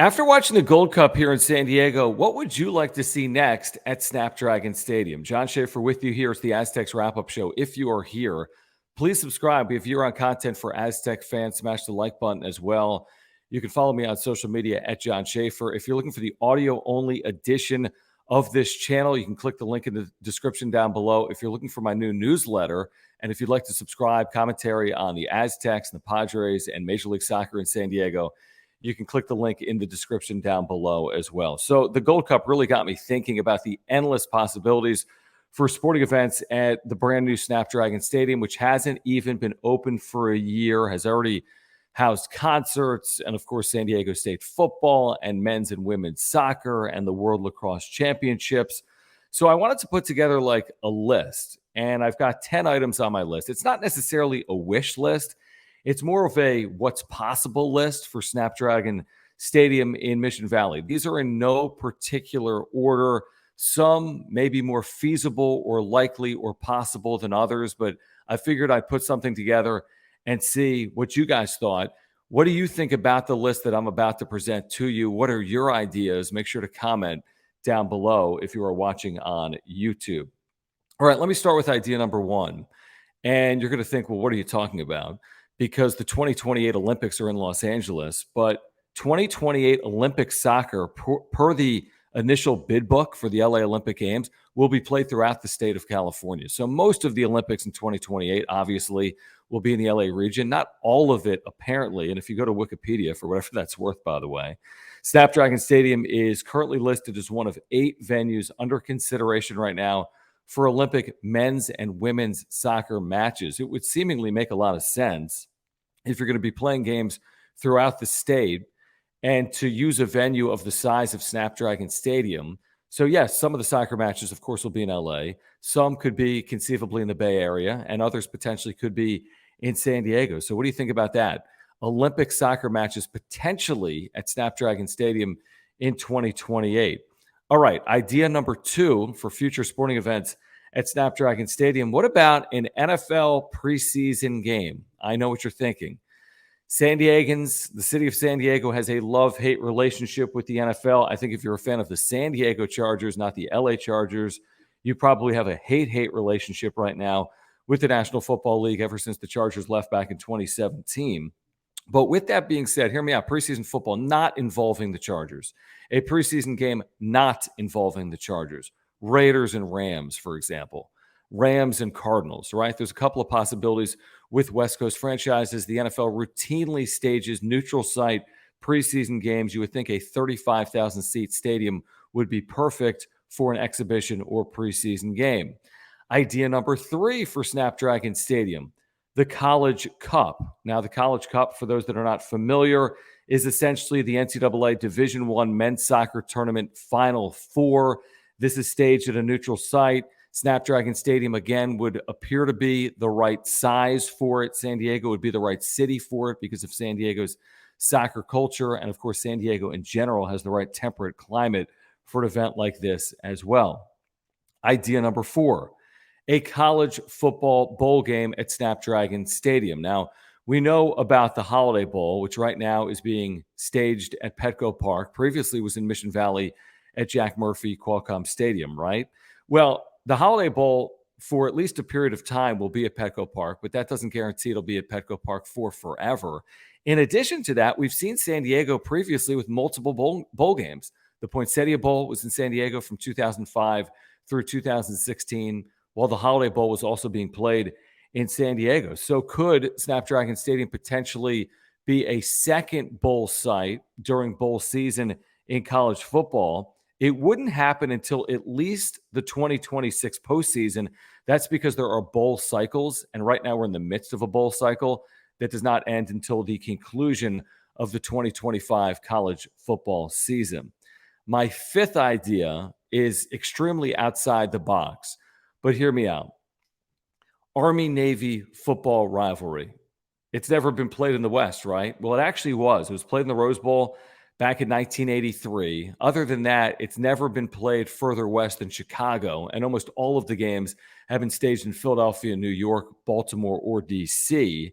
After watching the Gold Cup here in San Diego, what would you like to see next at Snapdragon Stadium? John Schaefer with you here. It's the Aztecs wrap-up show. If you are here, please subscribe. If you're on content for Aztec fans, smash the like button as well. You can follow me on social media at John Schaefer. If you're looking for the audio-only edition of this channel, you can click the link in the description down below. If you're looking for my new newsletter, and if you'd like to subscribe, commentary on the Aztecs and the Padres and Major League Soccer in San Diego, you can click the link in the description down below as well. So the Gold Cup really got me thinking about the endless possibilities for sporting events at the brand new Snapdragon Stadium, which hasn't even been open for a year, has already housed concerts, and of course, San Diego State football and men's and women's soccer and the World Lacrosse Championships. So I wanted to put together like a list, and I've got 10 items on my list. It's not necessarily a wish list. It's more of a what's possible list for Snapdragon Stadium in Mission Valley. These are in no particular order. Some may be more feasible or likely or possible than others, but I figured I'd put something together and see what you guys thought. What do you think about the list that I'm about to present to you? What are your ideas? Make sure to comment down below if you are watching on YouTube. All right, let me start with idea number one. And you're going to think, well, what are you talking about? Because the 2028 Olympics are in Los Angeles, but 2028 Olympic soccer, per the initial bid book for the LA Olympic Games, will be played throughout the state of California. So most of the Olympics in 2028, obviously, will be in the LA region. Not all of it, apparently. And if you go to Wikipedia, for whatever that's worth, by the way, Snapdragon Stadium is currently listed as one of 8 venues under consideration right now for Olympic men's and women's soccer matches. It would seemingly make a lot of sense if you're going to be playing games throughout the state and to use a venue of the size of Snapdragon Stadium. So yes, some of the soccer matches, of course, will be in LA. Some could be conceivably in the Bay Area, and others potentially could be in San Diego. So what do you think about that? Olympic soccer matches potentially at Snapdragon Stadium in 2028. All right, idea number 2 for future sporting events at Snapdragon Stadium. What about an NFL preseason game? I know what you're thinking. San Diegans, the city of San Diego, has a love-hate relationship with the NFL. I think if you're a fan of the San Diego Chargers, not the LA Chargers, you probably have a hate-hate relationship right now with the National Football League ever since the Chargers left back in 2017. But with that being said, hear me out. Preseason football not involving the Chargers. A preseason game not involving the Chargers. Raiders and Rams, for example. Rams and Cardinals, right? There's a couple of possibilities with West Coast franchises. The NFL routinely stages neutral site preseason games. You would think a 35,000-seat stadium would be perfect for an exhibition or preseason game. Idea number 3 for Snapdragon Stadium, the College Cup. Now, the College Cup, for those that are not familiar, is essentially the NCAA Division I men's soccer tournament Final Four. This is staged at a neutral site. Snapdragon Stadium, again, would appear to be the right size for it. San Diego would be the right city for it because of San Diego's soccer culture. And, of course, San Diego in general has the right temperate climate for an event like this as well. Idea number 4, a college football bowl game at Snapdragon Stadium. Now, we know about the Holiday Bowl, which right now is being staged at Petco Park. Previously was in Mission Valley at Jack Murphy Qualcomm Stadium, right? Well, the Holiday Bowl, for at least a period of time, will be at Petco Park, but that doesn't guarantee it'll be at Petco Park for forever. In addition to that, we've seen San Diego previously with multiple bowl games. The Poinsettia Bowl was in San Diego from 2005 through 2016, while the Holiday Bowl was also being played in San Diego. So could Snapdragon Stadium potentially be a second bowl site during bowl season in college football? It wouldn't happen until at least the 2026 postseason. That's because there are bowl cycles, and right now we're in the midst of a bowl cycle that does not end until the conclusion of the 2025 college football season. My 5th idea is extremely outside the box, but hear me out. Army-Navy football rivalry. It's never been played in the West, right? Well, it actually was. It was played in the Rose Bowl back in 1983. Other than that, it's never been played further west than Chicago, and almost all of the games have been staged in Philadelphia, New York, Baltimore, or D.C.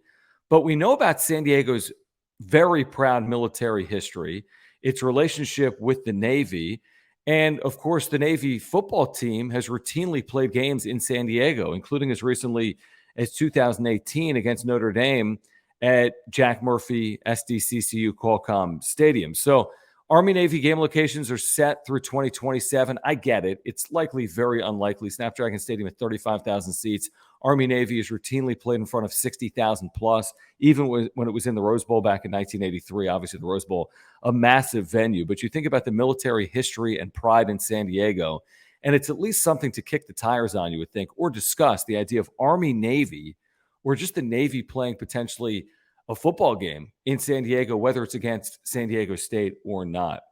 But we know about San Diego's very proud military history. its relationship with the Navy. And of course, the Navy football team has routinely played games in San Diego, including as recently as 2018 against Notre Dame at Jack Murphy SDCCU Qualcomm Stadium. So Army Navy game locations are set through 2027. I get it. It's likely very unlikely. Snapdragon Stadium at 35,000 seats. Army Navy is routinely played in front of 60,000 plus, even when it was in the Rose Bowl back in 1983. Obviously, the Rose Bowl, a massive venue. But you think about the military history and pride in San Diego, and it's at least something to kick the tires on, you would think, or discuss the idea of Army Navy or just the Navy playing potentially a football game in San Diego, whether it's against San Diego State or not.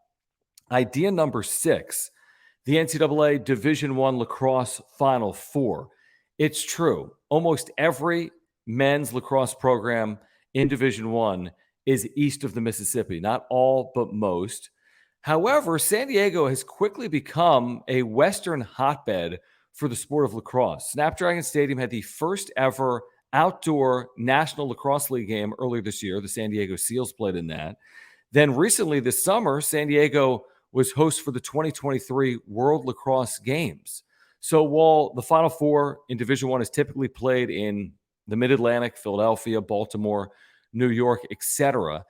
Idea number 6, the NCAA Division I lacrosse Final Four. It's true. Almost every men's lacrosse program in Division I is east of the Mississippi. Not all, but most. However, San Diego has quickly become a Western hotbed for the sport of lacrosse. Snapdragon Stadium had the first ever outdoor National Lacrosse League game earlier this year. The San Diego Seals played in that. Then recently this summer, San Diego was host for the 2023 World Lacrosse Games. So while the Final Four in Division I is typically played in the Mid-Atlantic, Philadelphia, Baltimore, New York, etc.,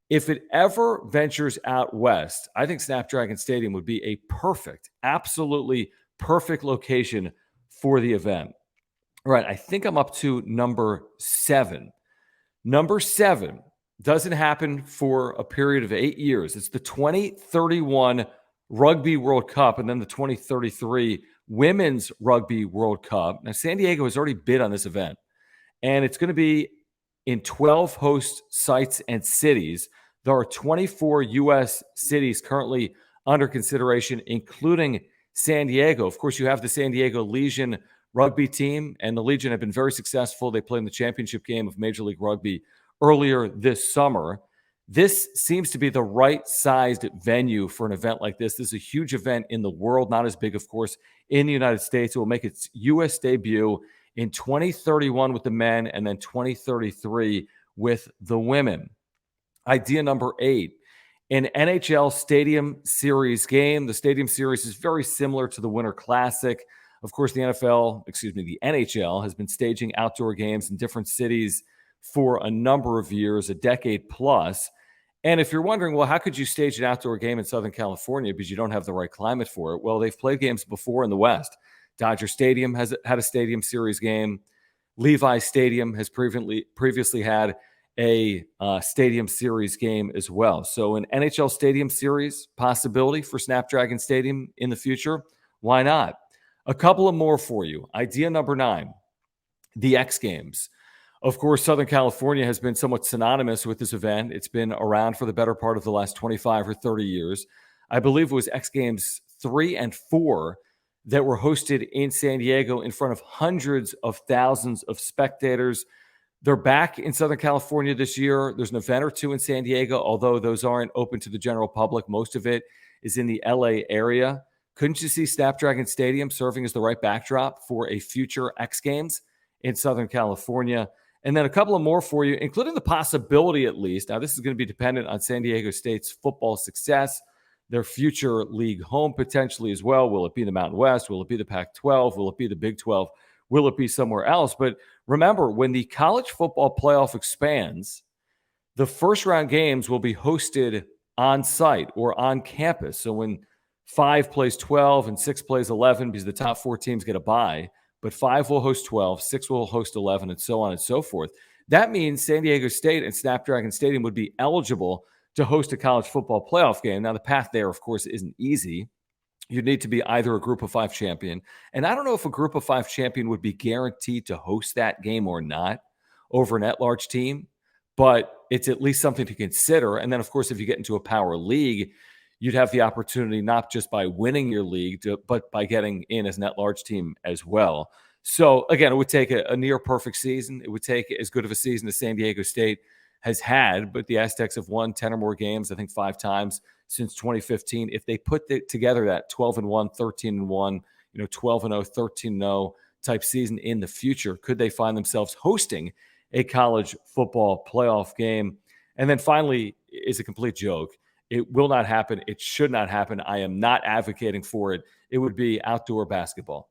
if it ever ventures out west, I think Snapdragon Stadium would be a perfect, absolutely perfect location for the event. All right, I think I'm up to number 7. Number 7 doesn't happen for a period of 8 years. It's the 2031 Rugby World Cup and then the 2033 Women's Rugby World Cup. Now, San Diego has already bid on this event, and it's going to be in 12 host sites and cities. There are 24 U.S. cities currently under consideration, including San Diego. Of course, you have the San Diego Legion rugby team, and the Legion have been very successful. They played in the championship game of Major League Rugby earlier this summer. This seems to be the right-sized venue for an event like this. This is a huge event in the world, not as big, of course, in the United States. It will make its U.S. debut in 2031 with the men and then 2033 with the women. Idea number 8, an NHL Stadium Series game. The Stadium Series is very similar to the Winter Classic. Of course, the NHL has been staging outdoor games in different cities for a number of years, a decade plus. And if you're wondering, well, how could you stage an outdoor game in Southern California because you don't have the right climate for it? Well, they've played games before in the West. Dodger Stadium has had a Stadium Series game. Levi Stadium has previously had a Stadium Series game as well. So an NHL Stadium Series possibility for Snapdragon Stadium in the future. Why not? A couple of more for you. Idea number 9, the X Games. Of course, Southern California has been somewhat synonymous with this event. It's been around for the better part of the last 25 or 30 years. I believe it was X Games 3 and 4 that were hosted in San Diego in front of hundreds of thousands of spectators. They're back in Southern California this year. There's an event or two in San Diego, although those aren't open to the general public. Most of it is in the LA area. Couldn't you see Snapdragon Stadium serving as the right backdrop for a future X Games in Southern California? And then a couple of more for you, including the possibility at least. Now, this is going to be dependent on San Diego State's football success, their future league home potentially as well. Will it be the Mountain West? Will it be the Pac-12? Will it be the Big 12? Will it be somewhere else? But remember, when the college football playoff expands, the first round games will be hosted on site or on campus. So when 5 plays 12 and 6 plays 11, because the top 4 teams get a bye, but 5 will host 12, 6 will host 11, and so on and so forth. That means San Diego State and Snapdragon Stadium would be eligible to host a college football playoff game. Now, the path there, of course, isn't easy. You'd need to be either a Group of 5 champion, and I don't know if a Group of 5 champion would be guaranteed to host that game or not over an at-large team, but it's at least something to consider. And then, of course, if you get into a power league, you'd have the opportunity not just by winning your league, but by getting in as an at-large team as well. So, again, it would take a near-perfect season. It would take as good of a season as San Diego State has had, but the Aztecs have won 10 or more games, I think 5 times since 2015. If they put together that 12-1, 13-1, 12-0, 13-0 type season in the future, could they find themselves hosting a college football playoff game? And then finally is a complete joke. It will not happen. It should not happen. I am not advocating for it. It would be outdoor basketball.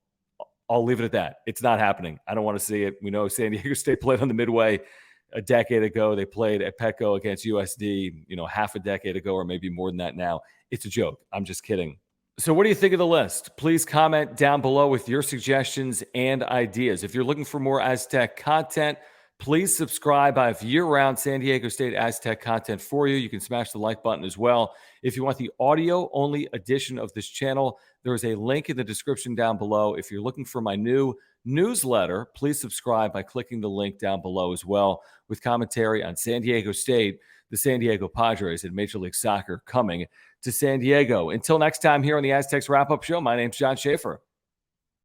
I'll leave it at that. It's not happening. I don't want to see it. We know San Diego State played on the Midway a decade ago. They played at Petco against USD, half a decade ago, or maybe more than that now. It's a joke. I'm just kidding. So what do you think of the list? Please comment down below with your suggestions and ideas. If you're looking for more Aztec content, please subscribe. I have year-round San Diego State Aztec content for you. You can smash the like button as well. If you want the audio-only edition of this channel, there is a link in the description down below. If you're looking for my new newsletter, please subscribe by clicking the link down below as well, with commentary on San Diego State, the San Diego Padres, and Major League Soccer coming to San Diego. Until next time here on the Aztecs Wrap-Up Show, my name's John Schaefer.